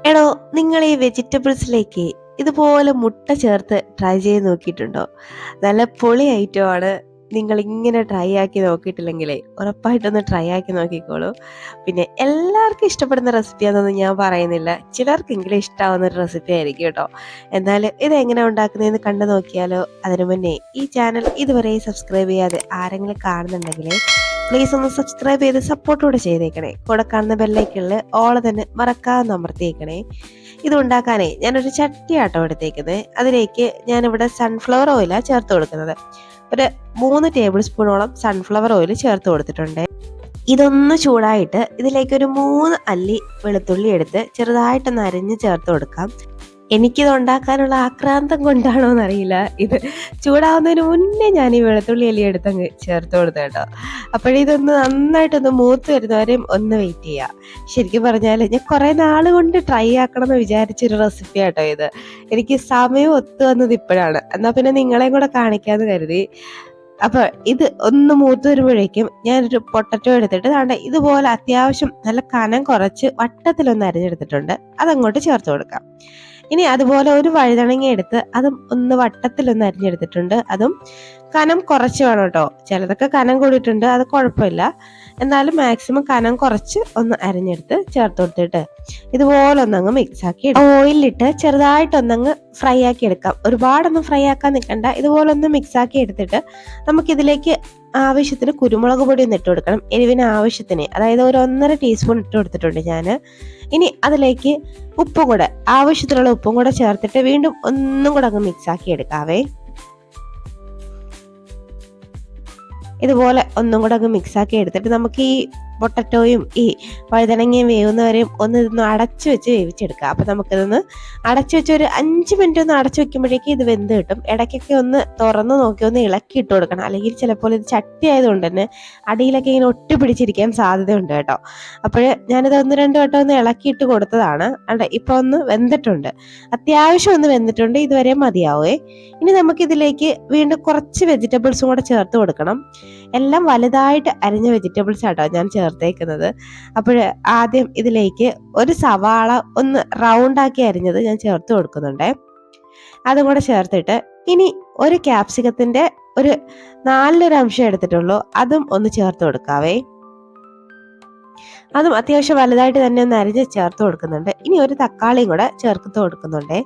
എടോ, നിങ്ങൾ ഈ വെജിറ്റബിൾസിലേക്ക് ഇതുപോലെ മുട്ട ചേർത്ത് ട്രൈ ചെയ്ത് നോക്കിയിട്ടുണ്ടോ? നല്ല പൊളി ഐറ്റമാണ്. നിങ്ങൾ ഇങ്ങനെ ട്രൈ ആക്കി നോക്കിയിട്ടില്ലെങ്കിലേ ഉറപ്പായിട്ടൊന്ന് ട്രൈ ആക്കി നോക്കിക്കോളൂ. പിന്നെ എല്ലാവർക്കും ഇഷ്ടപ്പെടുന്ന റെസിപ്പിയാണെന്നൊന്നും ഞാൻ പറയുന്നില്ല. ചിലർക്കെങ്കിലും ഇഷ്ടാവുന്ന ഒരു റെസിപ്പി ആയിരിക്കും കേട്ടോ. എന്നാൽ ഇത് എങ്ങനെ ഉണ്ടാക്കുന്നതെന്ന് കണ്ടു നോക്കിയാലോ? അതിനു മുന്നേ ഈ ചാനൽ ഇതുവരെ സബ്സ്ക്രൈബ് ചെയ്യാതെ ആരെങ്കിലും കാണുന്നുണ്ടെങ്കിൽ പ്ലീസ് ഒന്ന് സബ്സ്ക്രൈബ് ചെയ്ത് സപ്പോർട്ടൂടെ ചെയ്തേക്കണേ. കൂടെ കാണുന്ന ബെല്ലൈക്കണിൽ ഓളെ തന്നെ മറക്കാതെ അമർത്തിയേക്കണേ. ഇത് ഉണ്ടാക്കാനേ ഞാനൊരു ചട്ടിയാട്ടോ എടുത്തേക്കുന്നത്. അതിലേക്ക് ഞാനിവിടെ സൺഫ്ലവർ ഓയിലാണ് ചേർത്ത് കൊടുക്കുന്നത്. ഒരു 3 ടേബിൾ സ്പൂണോളം സൺഫ്ലവർ ഓയിൽ ചേർത്ത് കൊടുത്തിട്ടുണ്ട്. ഇതൊന്ന് ചൂടായിട്ട് ഇതിലേക്ക് ഒരു 3 അല്ലി വെളുത്തുള്ളി എടുത്ത് ചെറുതായിട്ടൊന്ന് അരിഞ്ഞ് ചേർത്ത് കൊടുക്കാം. എനിക്കിത് ഉണ്ടാക്കാനുള്ള ആക്രാന്തം കൊണ്ടാണോ എന്നറിയില്ല, ഇത് ചൂടാവുന്നതിന് മുന്നേ ഞാൻ ഈ വെളുത്തുള്ളി അല്ലി എടുത്തങ്ങ് ചേർത്ത് കൊടുത്തു കേട്ടോ. അപ്പോഴിതൊന്ന് നന്നായിട്ടൊന്ന് മൂത്ത് വരുന്നവരെയും ഒന്ന് വെയിറ്റ് ചെയ്യുക. ശരിക്കും പറഞ്ഞാൽ ഞാൻ കുറേ നാൾ കൊണ്ട് ട്രൈ ആക്കണം എന്ന് വിചാരിച്ചൊരു റെസിപ്പി ആട്ടോ ഇത്. എനിക്ക് സമയം ഒത്തു വന്നത് ഇപ്പോഴാണ്. എന്നാൽ പിന്നെ നിങ്ങളെയും കൂടെ കാണിക്കാമെന്ന് കരുതി. അപ്പൊ ഇത് ഒന്ന് മൂത്ത് വരുമ്പോഴേക്കും ഞാനൊരു പൊട്ടറ്റോ എടുത്തിട്ട് ഇതുപോലെ അത്യാവശ്യം നല്ല കനം കുറച്ച് വട്ടത്തിലൊന്ന് അരിഞ്ഞെടുത്തിട്ടുണ്ട്. അതങ്ങോട്ട് ചേർത്ത് കൊടുക്കാം. ഇനി അതുപോലെ ഒരു വഴുതണങ്ങ എടുത്ത് അതും ഒന്ന് വട്ടത്തിലൊന്ന് അരിഞ്ഞെടുത്തിട്ടുണ്ട്. അതും കനം കുറച്ച് വേണം കേട്ടോ. ചിലതൊക്കെ കനം കൂടിയിട്ടുണ്ട്, അത് കുഴപ്പമില്ല. എന്നാലും മാക്സിമം കനം കുറച്ച് ഒന്ന് അരിഞ്ഞെടുത്ത് ചേർത്ത് കൊടുത്തിട്ട് ഇതുപോലെ ഒന്നങ്ങ് മിക്സ് ആക്കി ഓയിലിട്ട് ചെറുതായിട്ടൊന്നങ്ങ് ഫ്രൈ ആക്കി എടുക്കാം. ഒരുപാടൊന്നും ഫ്രൈ ആക്കാൻ നിൽക്കണ്ട. ഇതുപോലെ ഒന്ന് മിക്സ് ആക്കി എടുത്തിട്ട് നമുക്കിതിലേക്ക് ആവശ്യത്തിന് കുരുമുളക് പൊടി ഒന്ന് ഇട്ട് കൊടുക്കണം. എരിവിന് ആവശ്യത്തിന്, അതായത് ഒരു 1.5 ടീസ്പൂൺ ഇട്ട് കൊടുത്തിട്ടുണ്ട് ഞാൻ. ഇനി അതിലേക്ക് ഉപ്പും കൂടെ, ആവശ്യത്തിനുള്ള ഉപ്പും കൂടെ ചേർത്തിട്ട് വീണ്ടും ഒന്നും കൂടെ അങ്ങ് മിക്സ് ആക്കി എടുക്കാവേ. ഇതുപോലെ ഒന്നും കൂടെ അങ്ങ് മിക്സ് ആക്കി എടുത്തിട്ട് നമുക്ക് ഈ പൊട്ടറ്റോയും ഈ വഴുതനങ്ങയും വേവുന്നവരെയും ഒന്ന് ഇതൊന്ന് അടച്ചു വെച്ച് വേവിച്ചെടുക്കാം. അപ്പം നമുക്കിതൊന്ന് അടച്ചു വെച്ച് ഒരു 5 മിനിറ്റ് ഒന്ന് അടച്ചു വെക്കുമ്പോഴേക്കും ഇത് വെന്ത് കിട്ടും. ഇടയ്ക്കൊക്കെ ഒന്ന് തുറന്ന് നോക്കി ഒന്ന് ഇളക്കി ഇട്ട് കൊടുക്കണം. അല്ലെങ്കിൽ ചിലപ്പോൾ ഇത് ചട്ടി ആയതുകൊണ്ട് തന്നെ അടിയിലൊക്കെ ഇങ്ങനെ ഒട്ടിപ്പിടിച്ചിരിക്കാൻ സാധ്യതയുണ്ട് കേട്ടോ. അപ്പോൾ ഞാനിത് 1-2 വട്ടം ഒന്ന് ഇളക്കിയിട്ട് കൊടുത്തതാണ്. ഇപ്പൊ ഒന്ന് വെന്തിട്ടുണ്ട്, അത്യാവശ്യം ഒന്ന് വെന്തിട്ടുണ്ട്. ഇതുവരെ മതിയാവേ. ഇനി നമുക്കിതിലേക്ക് വീണ്ടും കുറച്ച് വെജിറ്റബിൾസും കൂടെ ചേർത്ത് കൊടുക്കണം. എല്ലാം വലുതായിട്ട് അരിഞ്ഞ വെജിറ്റബിൾസ് ആട്ടോ ഞാൻ ചേർത്തേക്കുന്നത്. അപ്പോൾ ആദ്യം ഇതിലേക്ക് ഒരു സവാള ഒന്ന് റൗണ്ടാക്കി അരിഞ്ഞത് ഞാൻ ചേർത്ത് കൊടുക്കുന്നുണ്ട്. അതും കൂടെ ചേർത്തിട്ട് ഇനി ഒരു ക്യാപ്സിക്കത്തിന്റെ ഒരു 4 അംശം എടുത്തിട്ടുള്ളൂ, അതും ഒന്ന് ചേർത്ത് കൊടുക്കാവേ. അതും അത്യാവശ്യം വലുതായിട്ട് തന്നെ ഒന്ന് അരിഞ്ഞ് ചേർത്ത് കൊടുക്കുന്നുണ്ട്. ഇനി ഒരു തക്കാളിയും കൂടെ ചേർത്ത് കൊടുക്കുന്നുണ്ട്.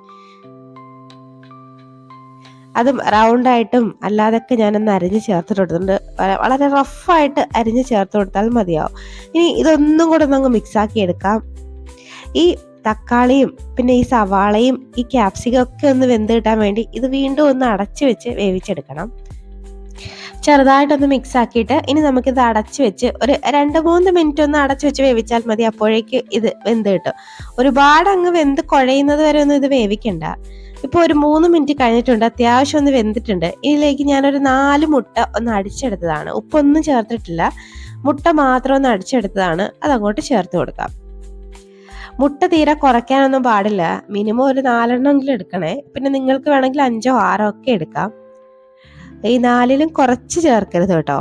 അതും റൗണ്ടായിട്ടും അല്ലാതൊക്കെ ഞാനൊന്ന് അരിഞ്ഞ് ചേർത്ത് കൊടുത്തിട്ടുണ്ട്. വളരെ റഫായിട്ട് അരിഞ്ഞ് ചേർത്ത് കൊടുത്താൽ മതിയാവും. ഇനി ഇതൊന്നും കൂടെ ഒന്നങ്ങ് മിക്സാക്കി എടുക്കാം. ഈ തക്കാളിയും പിന്നെ ഈ സവാളയും ഈ ക്യാപ്സിക്കം ഒക്കെ ഒന്ന് വെന്ത് കിട്ടാൻ വേണ്ടി ഇത് വീണ്ടും ഒന്ന് അടച്ചു വെച്ച് വേവിച്ചെടുക്കണം. ചെറുതായിട്ടൊന്ന് മിക്സ് ആക്കിയിട്ട് ഇനി നമുക്കിത് അടച്ചു വെച്ച് ഒരു 2-3 മിനിറ്റ് ഒന്ന് അടച്ചു വെച്ച് വേവിച്ചാൽ മതി. അപ്പോഴേക്ക് ഇത് വെന്ത് കിട്ടും. ഒരുപാട് അങ്ങ് വെന്ത് കുഴയുന്നത് വരെ ഒന്നും ഇത് വേവിക്കണ്ട. ഇപ്പോൾ ഒരു 3 മിനിറ്റ് കഴിഞ്ഞിട്ടുണ്ട്, അത്യാവശ്യം ഒന്ന് വെന്തിട്ടുണ്ട്. ഇതിലേക്ക് ഞാനൊരു 4 മുട്ട ഒന്ന് അടിച്ചെടുത്തതാണ്. ഉപ്പൊന്നും ചേർത്തിട്ടില്ല, മുട്ട മാത്രം ഒന്ന് അടിച്ചെടുത്തതാണ്. അതങ്ങോട്ട് ചേർത്ത് കൊടുക്കാം. മുട്ട തീരെ കുറയ്ക്കാനൊന്നും പാടില്ല. മിനിമം ഒരു 4 എടുക്കണേ. പിന്നെ നിങ്ങൾക്ക് വേണമെങ്കിൽ 5 6 ഒക്കെ എടുക്കാം. ഈ 4ലും കുറച്ച് ചേർക്കരുത് കേട്ടോ.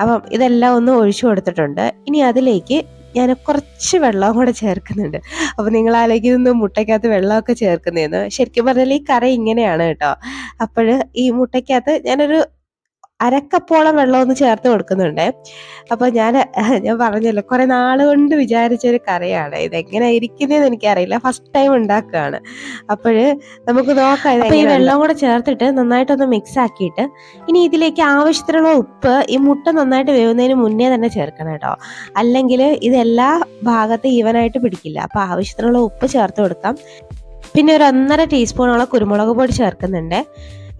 അപ്പം ഇതെല്ലാം ഒന്ന് ഒഴിച്ചു കൊടുത്തിട്ടുണ്ട്. ഇനി അതിലേക്ക് ഞാൻ കുറച്ച് വെള്ളവും കൂടെ ചേർക്കുന്നുണ്ട്. അപ്പൊ നിങ്ങൾ ആലോചിക്കുന്നു മുട്ടയ്ക്കകത്ത് വെള്ളമൊക്കെ ചേർക്കുന്നതെന്ന്. ശരിക്കും പറഞ്ഞാൽ ഈ കറി ഇങ്ങനെയാണ് കേട്ടോ. അപ്പോൾ ഈ മുട്ടയ്ക്കകത്ത് ഞാനൊരു 1/2 കപ്പോളം വെള്ളം ഒന്ന് ചേർത്ത് കൊടുക്കുന്നുണ്ട്. അപ്പൊ ഞാൻ പറഞ്ഞല്ലോ, കുറെ നാൾ കൊണ്ട് വിചാരിച്ചൊരു കറിയാണ്. ഇതെങ്ങനെ ഇരിക്കുന്നതെന്ന് എനിക്കറിയില്ല, ഫസ്റ്റ് ടൈം ഉണ്ടാക്കുകയാണ്. അപ്പോൾ നമുക്ക് നോക്കാം. ഈ വെള്ളം കൂടെ ചേർത്തിട്ട് നന്നായിട്ടൊന്ന് മിക്സ് ആക്കിയിട്ട് ഇനി ഇതിലേക്ക് ആവശ്യത്തിനുള്ള ഉപ്പ് ഈ മുട്ട നന്നായിട്ട് വേവുന്നതിന് മുന്നേ തന്നെ ചേർക്കണം കേട്ടോ. അല്ലെങ്കിൽ ഇതെല്ലാ ഭാഗത്തും ഈവനായിട്ട് പിടിക്കില്ല. അപ്പൊ ആവശ്യത്തിനുള്ള ഉപ്പ് ചേർത്ത് കൊടുക്കാം. പിന്നെ ഒരു 1.5 ടീസ്പൂണോളം കുരുമുളക് പൊടി ചേർക്കുന്നുണ്ട്.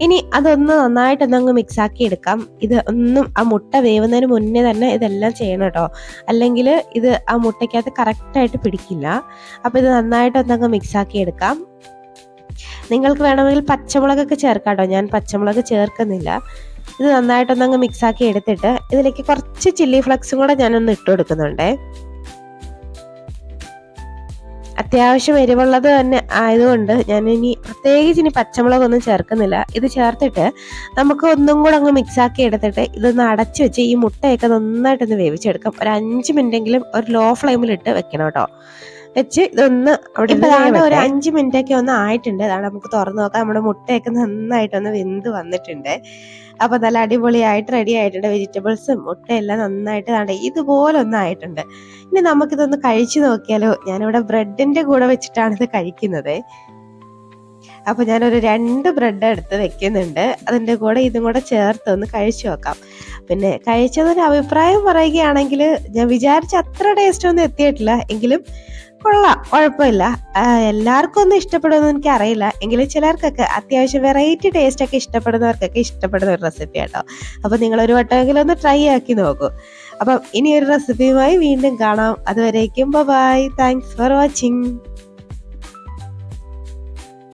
ഇനി അതൊന്ന് നന്നായിട്ടൊന്നങ്ങ് മിക്സ് ആക്കി എടുക്കാം. ഇത് ഒന്നും ആ മുട്ട വേവുന്നതിന് മുന്നേ തന്നെ ഇതെല്ലാം ചെയ്യണം കേട്ടോ. അല്ലെങ്കിൽ ഇത് ആ മുട്ടയ്ക്കകത്ത് കറക്റ്റായിട്ട് പിടിക്കില്ല. അപ്പോൾ ഇത് നന്നായിട്ടൊന്നങ്ങ് മിക്സ് ആക്കി എടുക്കാം. നിങ്ങൾക്ക് വേണമെങ്കിൽ പച്ചമുളകൊക്കെ ചേർക്കാം കേട്ടോ. ഞാൻ പച്ചമുളക് ചേർക്കുന്നില്ല. ഇത് നന്നായിട്ടൊന്നങ്ങ് മിക്സ് ആക്കി എടുത്തിട്ട് ഇതിലേക്ക് കുറച്ച് ചില്ലി ഫ്ലക്സും കൂടെ ഞാനൊന്ന് ഇട്ട് കൊടുക്കുന്നുണ്ട്. അത്യാവശ്യം എരിവുള്ളത് തന്നെ ആയതുകൊണ്ട് ഞാൻ പ്രത്യേകിച്ച് പച്ചമുളകൊന്നും ചേർക്കുന്നില്ല. ഇത് ചേർത്തിട്ട് നമുക്ക് ഒന്നും കൂടെ അങ്ങ് മിക്സ് ആക്കി എടുത്തിട്ട് ഇതൊന്ന് അടച്ചു വെച്ച് ഈ മുട്ടയൊക്കെ നന്നായിട്ടൊന്ന് വേവിച്ചെടുക്കാം. ഒരു 5 മിനിറ്റെങ്കിലും ഒരു ലോ ഫ്ലെയിമിലിട്ട് വെക്കണം കേട്ടോ. വെച്ച് ഇതൊന്ന് അവിടെ ഇപ്പൊ ഇരുന്ന് ദാണ്ടെ ഒരു വേവട്ടെ. 5 മിനിറ്റ് ഒക്കെ ഒന്ന് ആയിട്ടുണ്ട്. അതാണ് നമുക്ക് തുറന്നു നോക്കാം. നമ്മുടെ മുട്ടയൊക്കെ നന്നായിട്ടൊന്ന് വെന്ത് വന്നിട്ടുണ്ട്. അപ്പൊ നല്ല അടിപൊളിയായിട്ട് റെഡി ആയിട്ടുണ്ട്. വെജിറ്റബിൾസും മുട്ടയെല്ലാം നന്നായിട്ട് ദാണ്ടെ ഇതുപോലെ ഒന്നായിട്ടുണ്ട്. ഇനി നമുക്കിതൊന്ന് കഴിച്ചു നോക്കിയാലോ. ഞാനിവിടെ ബ്രെഡിന്റെ കൂടെ വെച്ചിട്ടാണ് ഇത് കഴിക്കുന്നത്. അപ്പൊ ഞാനൊരു 2 ബ്രെഡ് എടുത്ത് വെക്കുന്നുണ്ട്. അതിന്റെ കൂടെ ഇതും കൂടെ ചേർത്ത് ഒന്ന് കഴിച്ചു നോക്കാം. പിന്നെ കഴിച്ചതിന് അഭിപ്രായം പറയുകയാണെങ്കിൽ ഞാൻ വിചാരിച്ച അത്ര ടേസ്റ്റ് ഒന്നും എത്തിയിട്ടില്ല. എങ്കിലും കൊള്ളാം, കുഴപ്പമില്ല. എല്ലാവർക്കും ഒന്നും ഇഷ്ടപ്പെടുമെന്ന് എനിക്ക് അറിയില്ല. എങ്കിലും ചിലർക്കൊക്കെ അത്യാവശ്യം വെറൈറ്റി ടേസ്റ്റ് ഒക്കെ ഇഷ്ടപ്പെടുന്നവർക്കൊക്കെ ഇഷ്ടപ്പെടുന്ന ഒരു റെസിപ്പി കേട്ടോ. അപ്പൊ നിങ്ങൾ ഒരു വട്ടമെങ്കിലും ഒന്ന് ട്രൈ ആക്കി നോക്കൂ. അപ്പം ഇനി ഒരു റെസിപ്പിയുമായി വീണ്ടും കാണാം. അതുവരേക്കും ബൈ. Thanks for watching.